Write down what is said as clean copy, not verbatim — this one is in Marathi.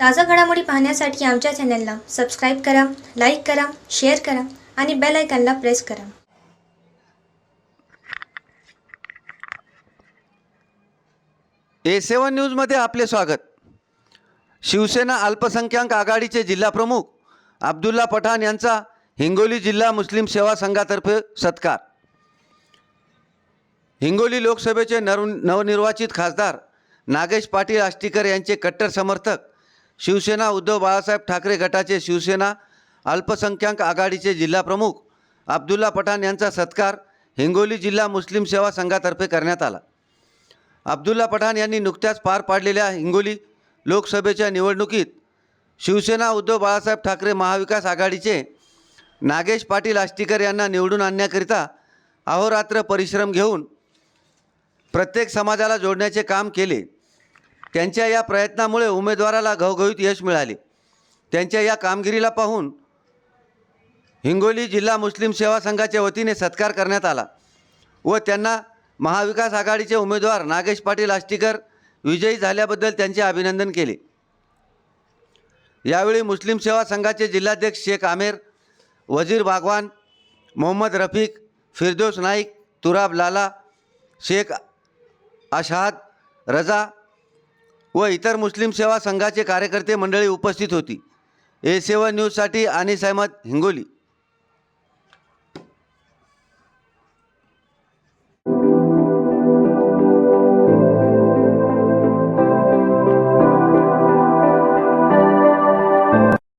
ताज़ा घडामोडी पाहण्यासाठी आमच्या चॅनलला सबस्क्राईब करा, लाईक करा, शेअर करा आणि बेल आयकॉनला प्रेस करा. A7 न्यूजमध्ये आपले स्वागत. शिवसेना अल्पसंख्याक आघाडीचे जिल्हाप्रमुख अब्दुल्ला पठाण यांचा हिंगोली जिल्हा मुस्लिम सेवा संघातर्फे सत्कार. हिंगोली लोकसभेचे नवनिर्वाचित खासदार नागेश पाटील आष्टीकर यांचे कट्टर समर्थक शिवसेना उद्धव बाळासाहेब ठाकरे गटाचे शिवसेना अल्पसंख्याक आघाडीचे जिल्हाप्रमुख अब्दुल्ला पठाण यांचा सत्कार हिंगोली जिल्हा मुस्लिम सेवा संघातर्फे करण्यात आला. अब्दुल्ला पठाण यांनी नुकत्याच पार पाडलेल्या हिंगोली लोकसभेच्या निवडणुकीत शिवसेना उद्धव बाळासाहेब ठाकरे महाविकास आघाडीचे नागेश पाटील आष्टीकर यांना निवडून आणण्याकरिता अहोरात्र परिश्रम घेऊन प्रत्येक समाजाला जोडण्याचे काम केले. त्यांच्या या प्रयत्नामुळे उमेदवाराला घवघवीत यश मिळाले. त्यांच्या या कामगिरीला पाहून हिंगोली जिल्हा मुस्लिम सेवा संघाच्या वतीने सत्कार करण्यात आला व त्यांना महाविकास आघाडीचे उमेदवार नागेश पाटील आष्टीकर विजयी झाल्याबद्दल त्यांचे अभिनंदन केले. यावेळी मुस्लिम सेवा संघाचे जिल्हाध्यक्ष शेख आमेर, वजीर बागवान, मोहम्मद रफीक, फिरदौस नाईक, तुराब लाला, शेख अशहाद रजा व इतर मुस्लिम सेवा संघाचे कार्यकर्ते मंडळी उपस्थित होती. A7 न्यूजसाठी अनिस अहमद, हिंगोली.